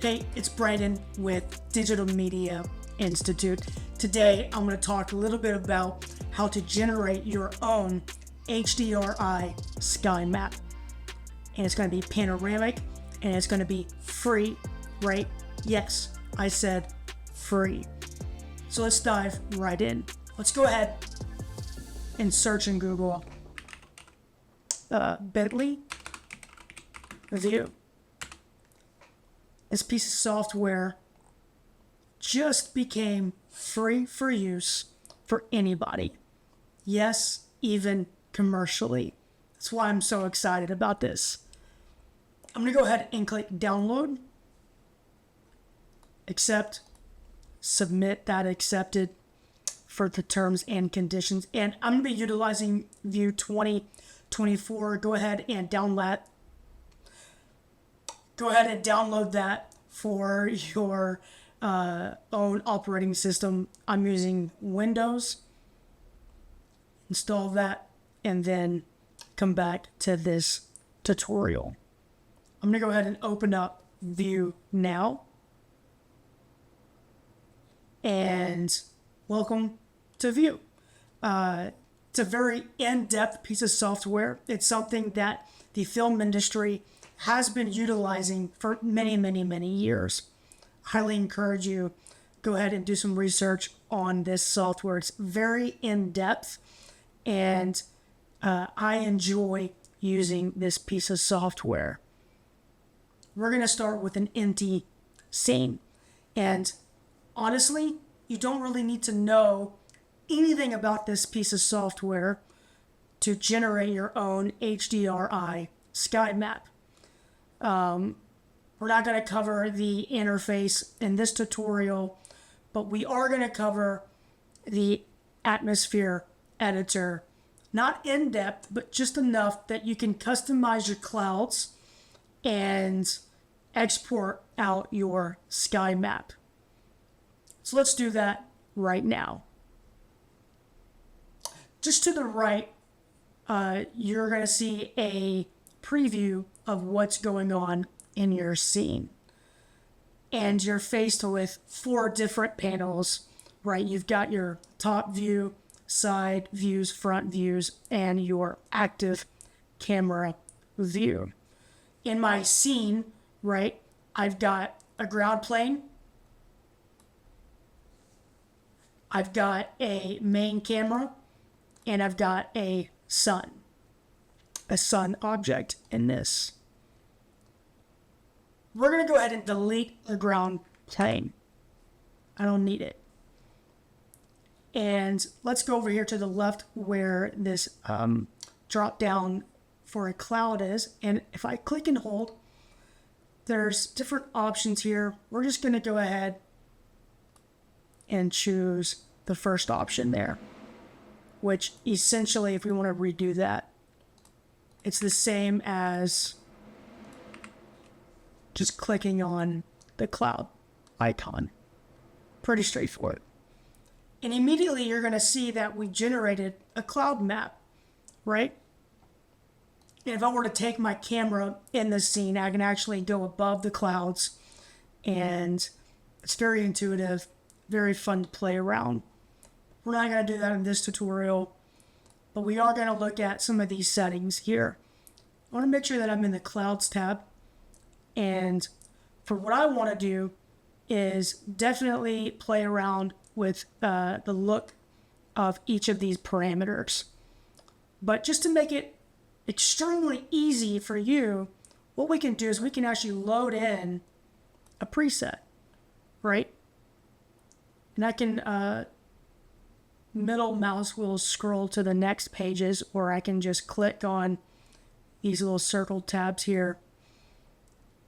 Hey, it's Brandon with Digital Media Institute. Today, I'm going to talk a little bit about how to generate your own HDRi sky map. And it's going to be panoramic, and it's going to be free, right? Yes, I said free. So let's dive right in. Let's go ahead and search in Google Bentley Vue. This piece of software just became free for use for anybody. Yes, even commercially. That's why I'm so excited about this. I'm going to go ahead and click download, accept, submit that accepted for the terms and conditions. And I'm going to be utilizing Vue 2024. Go ahead and download that for your own operating system. I'm using Windows. Install that and then come back to this tutorial. I'm going to go ahead and open up Vue now. And welcome to Vue. It's a very in-depth piece of software. It's something that the film industry has been utilizing for many, many, many years. Highly encourage you, go ahead and do some research on this software. It's very in-depth, and I enjoy using this piece of software. We're going to start with an empty scene. And honestly, you don't really need to know anything about this piece of software to generate your own HDRi sky map. We're not going to cover the interface in this tutorial, but we are going to cover the atmosphere editor. Not in depth, but just enough that you can customize your clouds and export out your sky map. So let's do that right now. Just to the right, you're going to see a preview of what's going on in your scene. And you're faced with 4 different panels, right? You've got your top view, side views, front views, and your active camera view. In my scene, right, I've got a ground plane. I've got a main camera, and I've got a sun object in this. We're going to go ahead and delete the ground plane. I don't need it. And let's go over here to the left where this drop down for a cloud is. And if I click and hold, there's different options here. We're just going to go ahead and choose the first option there, which essentially, if we want to redo that, it's the same as just clicking on the cloud icon. Pretty straightforward. And immediately you're going to see that we generated a cloud map, right? And if I were to take my camera in this scene, I can actually go above the clouds, and it's very intuitive, very fun to play around. We're not going to do that in this tutorial, but we are going to look at some of these settings here. I want to make sure that I'm in the Clouds tab. And for what I want to do is definitely play around with the look of each of these parameters. But just to make it extremely easy for you, what we can do is we can actually load in a preset, right? And I can middle mouse wheel scroll to the next pages, or I can just click on these little circle tabs here.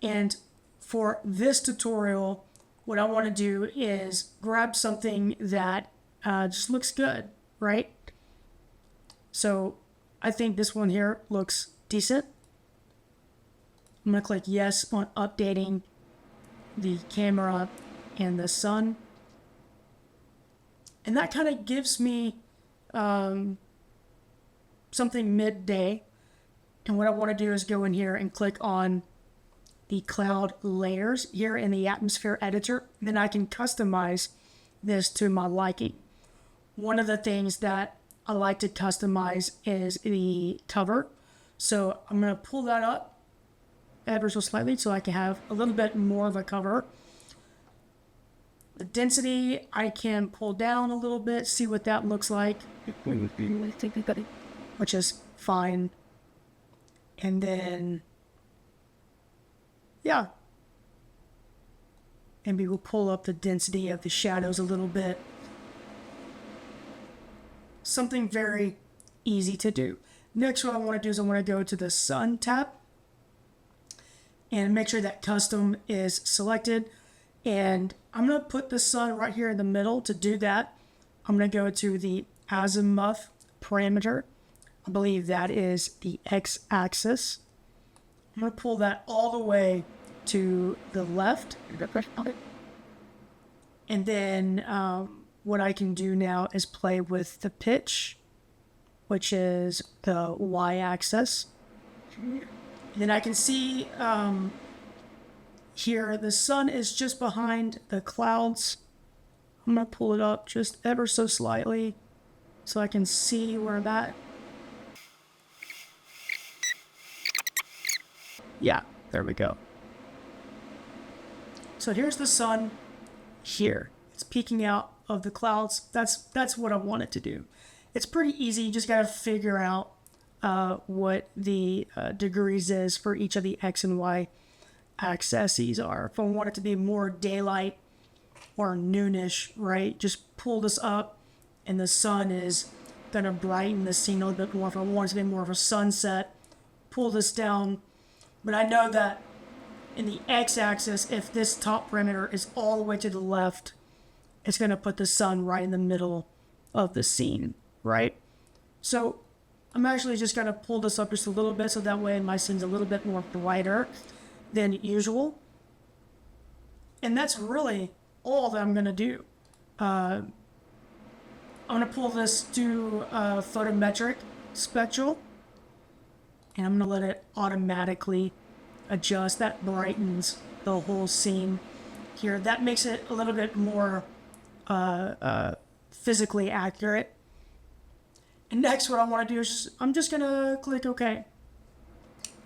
And for this tutorial, what I want to do is grab something that just looks good, right? So I think this one here looks decent. I'm going to click yes on updating the camera and the sun. And that kind of gives me something midday. And what I want to do is go in here and click on the cloud layers here in the atmosphere editor, then I can customize this to my liking. One of the things that I like to customize is the cover. So I'm going to pull that up ever so slightly so I can have a little bit more of a cover. The density I can pull down a little bit, see what that looks like, which is fine. And then, yeah, maybe we'll pull up the density of the shadows a little bit. Something very easy to do. Next, what I want to do is I want to go to the Sun tab and make sure that custom is selected. And I'm going to put the sun right here in the middle. To do that, I'm going to go to the azimuth parameter. I believe that is the x-axis. I'm going to pull that all the way to the left. And then what I can do now is play with the pitch, which is the y-axis. Then I can see here the sun is just behind the clouds. I'm going to pull it up just ever so slightly so I can see where that... Yeah, there we go. So here's the sun here. It's peeking out of the clouds. That's what I want it to do. It's pretty easy. You just got to figure out what the degrees is for each of the X and Y axes are. If I want it to be more daylight or noonish, right, just pull this up and the sun is going to brighten the scene a little bit more. If I want it to be more of a sunset, pull this down. But I know that in the x-axis, if this top parameter is all the way to the left, it's going to put the sun right in the middle of the scene, right? So I'm actually just going to pull this up just a little bit so that way my scene's a little bit more brighter than usual. And that's really all that I'm going to do. I'm going to pull this to photometric spectral, and I'm going to let it automatically adjust. That brightens the whole scene here. That makes it a little bit more physically accurate. And next, what I want to do is I'm just going to click OK.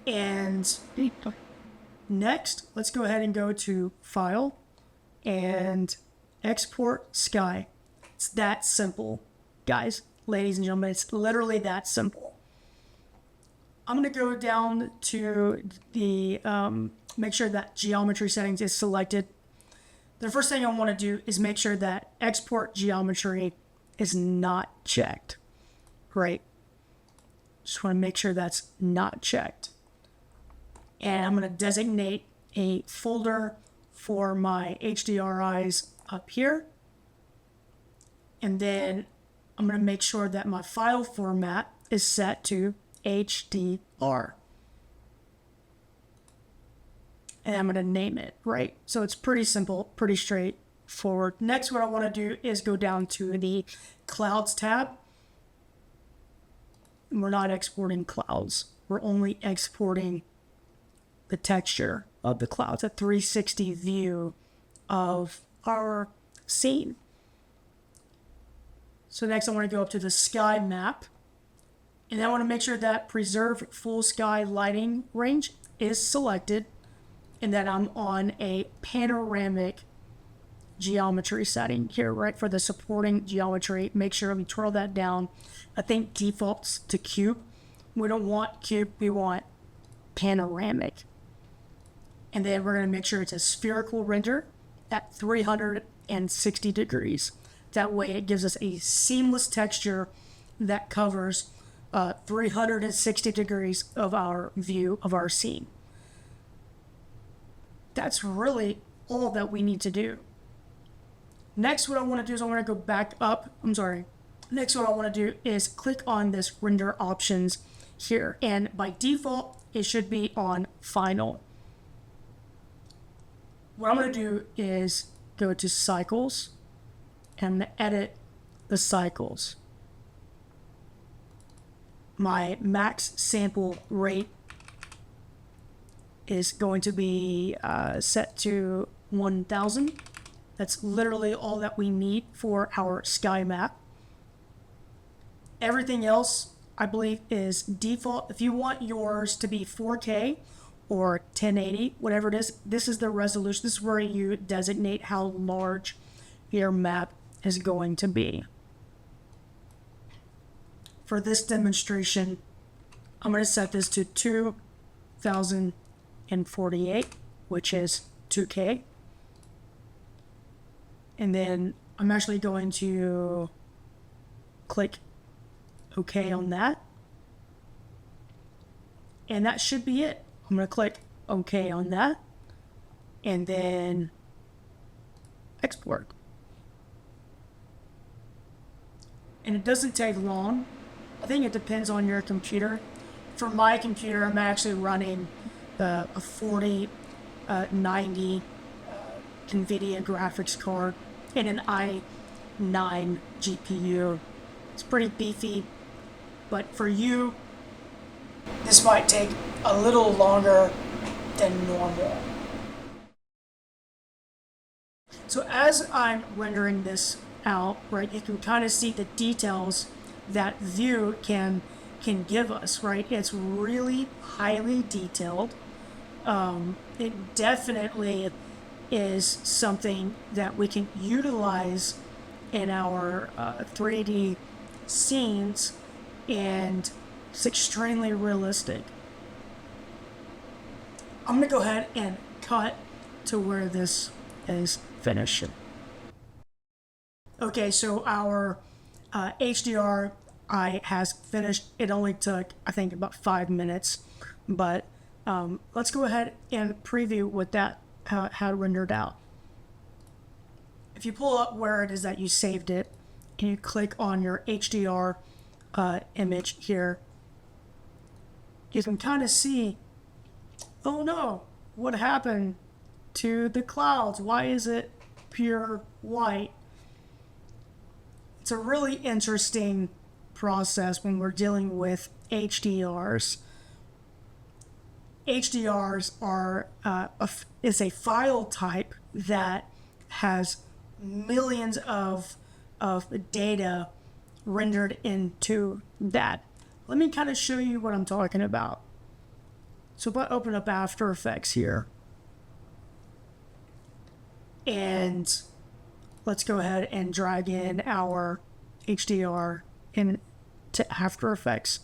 And next, let's go ahead and go to File and Export Sky. It's that simple, guys, ladies and gentlemen. It's literally that simple. I'm going to go down to the make sure that geometry settings is selected. The first thing I want to do is make sure that export geometry is not checked. Great. Just want to make sure that's not checked. And I'm going to designate a folder for my HDRIs up here. And then I'm going to make sure that my file format is set to HDR. And I'm going to name it, right? So it's pretty simple, pretty straightforward. Next, what I want to do is go down to the Clouds tab. We're not exporting clouds. We're only exporting the texture of the clouds, a 360 view of our scene. So next I want to go up to the sky map, and I want to make sure that preserve full sky lighting range is selected and that I'm on a panoramic geometry setting here, right? For the supporting geometry, make sure we twirl that down. I think defaults to cube. We don't want cube, we want panoramic. And then we're going to make sure it's a spherical render at 360 degrees. That way it gives us a seamless texture that covers 360 degrees of our view of our scene. That's really all that we need to do. Next, what I want to do is I want to go back up. Next, what I want to do is click on this render options here. And by default, it should be on final. What I'm going to do is go to cycles and I'm going to edit the cycles. My max sample rate is going to be set to 1000. That's literally all that we need for our sky map. Everything else, I believe, is default. If you want yours to be 4K or 1080, whatever it is, this is the resolution. This is where you designate how large your map is going to be. For this demonstration, I'm going to set this to 2048, which is 2K. And then I'm actually going to click OK on that. And that should be it. I'm going to click OK on that. And then export. And it doesn't take long. I think it depends on your computer. For my computer, I'm actually running a 4090 NVIDIA graphics card and an i9 GPU. It's pretty beefy, but for you, this might take a little longer than normal. So as I'm rendering this out, right, you can kind of see the details that Vue can give us, right? It's really highly detailed. It definitely is something that we can utilize in our 3D scenes, and it's extremely realistic. I'm gonna go ahead and cut to where this is finished. Okay, so our HDRi has finished. It only took, I think, about 5 minutes, but let's go ahead and preview what that how it rendered out. If you pull up where it is that you saved it, and you click on your HDR image here, you can kind of see, oh no, what happened to the clouds? Why is it pure white? It's a really interesting process when we're dealing with HDRs. HDRs are is a file type that has millions of data rendered into that. Let me kind of show you what I'm talking about. So if I open up After Effects here, and let's go ahead and drag in our HDR into After Effects.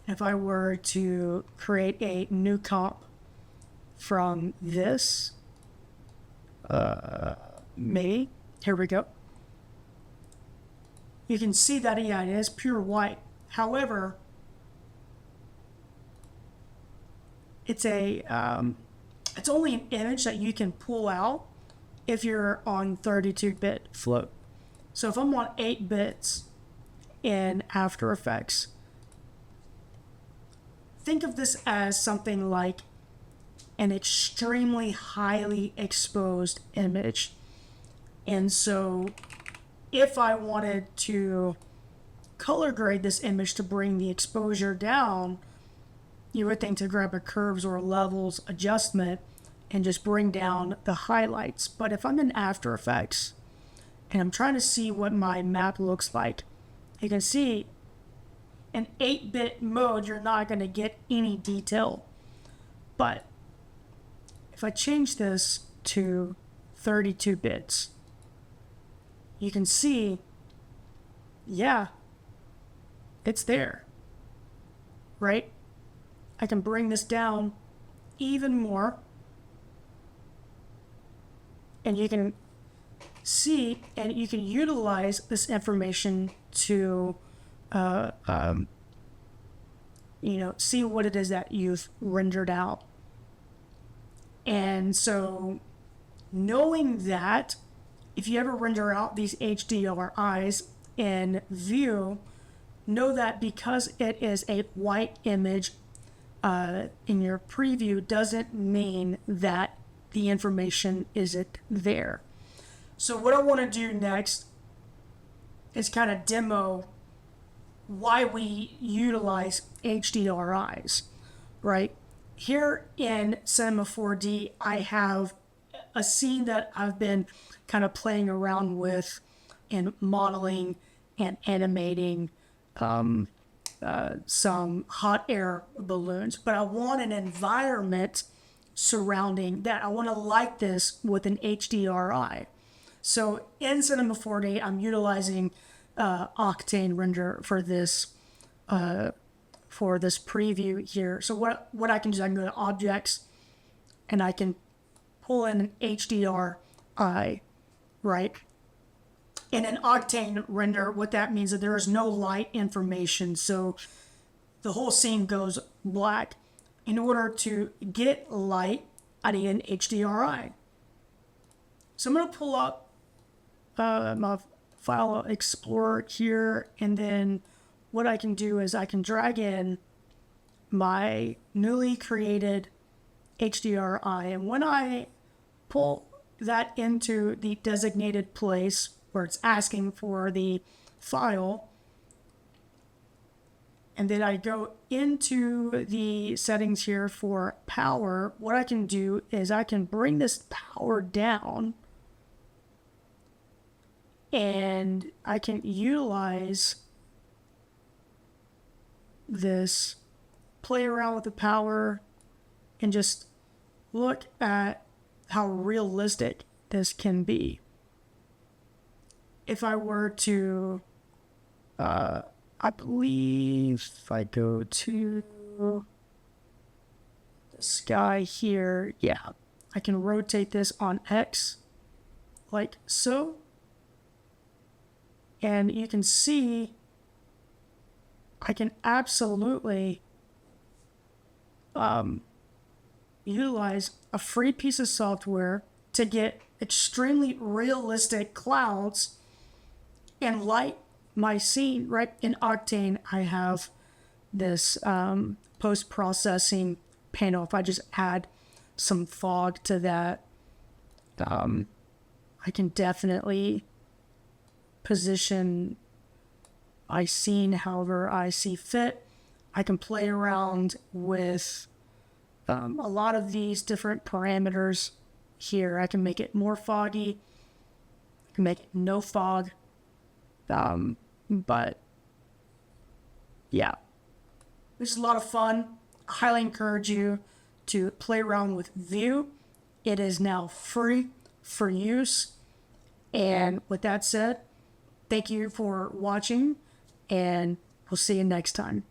If I were to create a new comp from this, maybe, here we go. You can see that, yeah, it is pure white. However, it's only an image that you can pull out if you're on 32-bit float. So if I'm on 8 bits in After Effects, think of this as something like an extremely highly exposed image. And so if I wanted to color grade this image to bring the exposure down, you would think to grab a curves or levels adjustment and just bring down the highlights. But if I'm in After Effects and I'm trying to see what my map looks like, you can see in 8-bit mode, you're not going to get any detail. But if I change this to 32 bits, you can see, yeah, it's there, right? I can bring this down even more, and you can see, and you can utilize this information to see what it is that you've rendered out. And so knowing that, if you ever render out these HDRIs in Vue, know that because it is a white image in your preview doesn't mean that the information isn't there. So what I want to do next is kind of demo why we utilize HDRIs, right? here in Cinema 4D, I have a scene that I've been kind of playing around with and modeling and animating some hot air balloons, but I want an environment surrounding that. I want to light this with an HDRi. So in Cinema 4D, I'm utilizing Octane Render for this preview here. So what I can do is I can go to Objects, and I can pull in an HDRi, right? And in Octane Render, what that means is that there is no light information, so the whole scene goes black. In order to get light, I need an HDRi. So I'm going to pull up my File Explorer here, and then what I can do is I can drag in my newly created HDRi, and when I pull that into the designated place where it's asking for the file, and then I go into the settings here for power, what I can do is I can bring this power down, and I can utilize this, play around with the power, and just look at how realistic this can be. If I were to, I believe if I go to the sky here, yeah, I can rotate this on X like so. And you can see I can absolutely utilize a free piece of software to get extremely realistic clouds and light my scene. Right in Octane, I have this post-processing panel. If I just add some fog to that, I can definitely position my scene however I see fit. I can play around with a lot of these different parameters here. I can make it more foggy, I can make it no fog, but yeah, this is a lot of fun. I highly encourage you to play around with Vue. It is now free for use. And with that said, thank you for watching, and we'll see you next time.